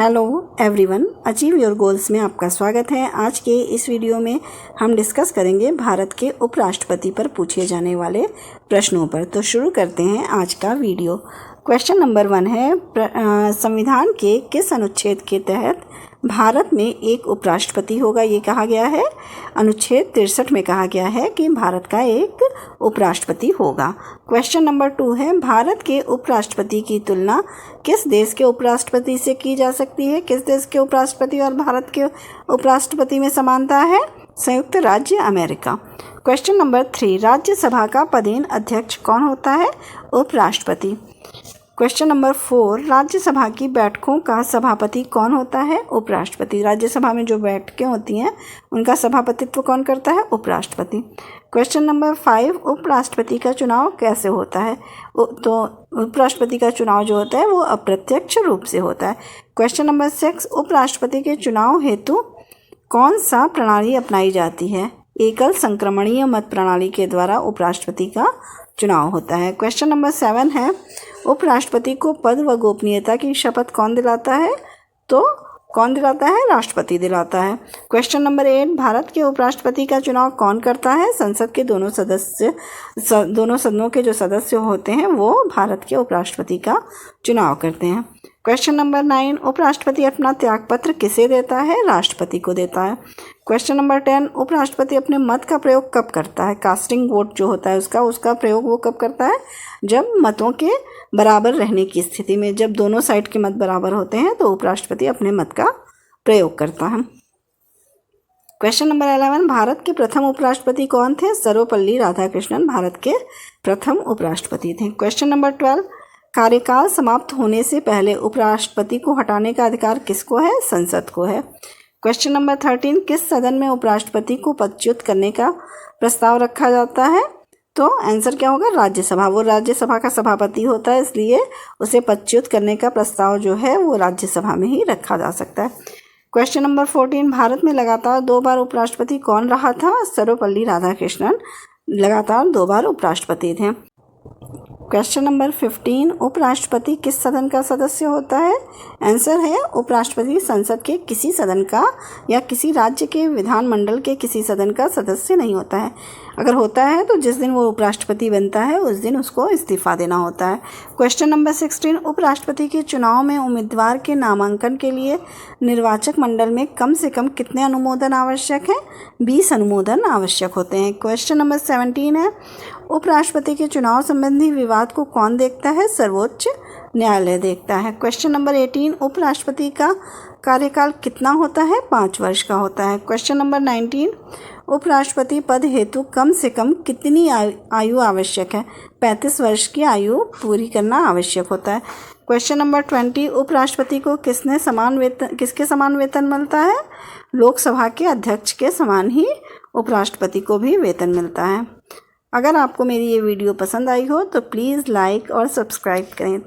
Hello everyone, achieve your goals में आपका स्वागत है। आज के इस वीडियो में हम डिस्कस करेंगे भारत के उपराष्ट्रपति पर पूछे जाने वाले प्रश्नों पर। तो शुरू करते हैं आज का वीडियो। क्वेश्चन नंबर 1 है, संविधान के किस अनुच्छेद के तहत भारत में एक उपराष्ट्रपति होगा? ये कहा गया है अनुच्छेद 63 में कहा गया है कि भारत का एक उपराष्ट्रपति होगा। क्वेश्चन नंबर 2 है, भारत के उपराष्ट्रपति की तुलना किस देश के उपराष्ट्रपति से की जा सकती है? किस देश के उपराष्ट्रपति और भारत के उपराष्ट्रपति में समानता है? संयुक्त राज्य अमेरिका। क्वेश्चन नंबर 3, राज्यसभा का पदेन अध्यक्ष कौन होता है? उपराष्ट्रपति। क्वेश्चन नंबर 4, राज्यसभा की बैठकों का सभापति कौन होता है? उपराष्ट्रपति। राज्यसभा में जो बैठकें होती हैं उनका सभापतित्व कौन करता है? उपराष्ट्रपति। क्वेश्चन नंबर 5, उपराष्ट्रपति का चुनाव कैसे होता है? तो उपराष्ट्रपति का चुनाव जो होता है वो अप्रत्यक्ष रूप से होता है। क्वेश्चन नंबर 6, उपराष्ट्रपति के चुनाव हेतु कौन सा प्रणाली अपनाई जाती है? एकल संक्रमणीय मत प्रणाली के द्वारा उपराष्ट्रपति का चुनाव होता है। क्वेश्चन नंबर 7 है, उपराष्ट्रपति को पद व गोपनीयता की शपथ कौन दिलाता है? तो कौन दिलाता है? राष्ट्रपति दिलाता है। क्वेश्चन नंबर 8, भारत के उपराष्ट्रपति का चुनाव कौन करता है? संसद के दोनों सदनों के जो सदस्य होते हैं वो भारत के उपराष्ट्रपति का चुनाव करते हैं। क्वेश्चन नंबर 9, उपराष्ट्रपति अपना त्यागपत्र किसे देता है? राष्ट्रपति को देता है। क्वेश्चन नंबर 10, उपराष्ट्रपति अपने मत का प्रयोग कब करता है? कास्टिंग वोट जो होता है उसका प्रयोग वो कब करता है? जब मतों के बराबर रहने की स्थिति में, जब दोनों साइड के मत बराबर होते हैं तो उपराष्ट्रपति अपने मत का प्रयोग करता है। क्वेश्चन नंबर 11, भारत के प्रथम उपराष्ट्रपति कौन थे? सर्वपल्ली राधाकृष्णन भारत के प्रथम उपराष्ट्रपति थे। क्वेश्चन नंबर 12, कार्यकाल समाप्त होने से पहले उपराष्ट्रपति को हटाने का अधिकार किसको है? संसद को है। क्वेश्चन नंबर 13, किस सदन में उपराष्ट्रपति को पदच्युत करने का प्रस्ताव रखा जाता है? तो आंसर क्या होगा? राज्यसभा। वो राज्यसभा का सभापति होता है, इसलिए उसे पदच्युत करने का प्रस्ताव जो है वो राज्यसभा में ही रखा जा सकता है। क्वेश्चन नंबर 14, भारत में लगातार 2 बार उपराष्ट्रपति कौन रहा था? सर्वपल्ली राधाकृष्णन लगातार 2 बार उपराष्ट्रपति थे। क्वेश्चन नंबर 15, उपराष्ट्रपति किस सदन का सदस्य होता है? आंसर है उपराष्ट्रपति संसद के किसी सदन का या किसी राज्य के विधानमंडल के किसी सदन का सदस्य नहीं होता है। अगर होता है तो जिस दिन वो उपराष्ट्रपति बनता है उस दिन उसको इस्तीफा देना होता है। क्वेश्चन नंबर 16, उपराष्ट्रपति के चुनाव में उम्मीदवार के नामांकन के लिए निर्वाचक मंडल में कम से कम कितने अनुमोदन आवश्यक हैं? 20 अनुमोदन आवश्यक होते हैं। क्वेश्चन नंबर 17 है, उपराष्ट्रपति के चुनाव संबंधी विवाद को कौन देखता है? सर्वोच्च न्यायालय देखता है। क्वेश्चन नंबर 18, उपराष्ट्रपति का कार्यकाल कितना होता है? 5 वर्ष का होता है। क्वेश्चन नंबर 19, उपराष्ट्रपति पद हेतु कम से कम कितनी आयु आवश्यक है? 35 वर्ष की आयु पूरी करना आवश्यक होता है। क्वेश्चन नंबर 20, उपराष्ट्रपति को किसके समान वेतन मिलता है? लोकसभा के अध्यक्ष के समान ही उपराष्ट्रपति को भी वेतन मिलता है। अगर आपको मेरी ये वीडियो पसंद आई हो तो प्लीज़ लाइक और सब्सक्राइब करें।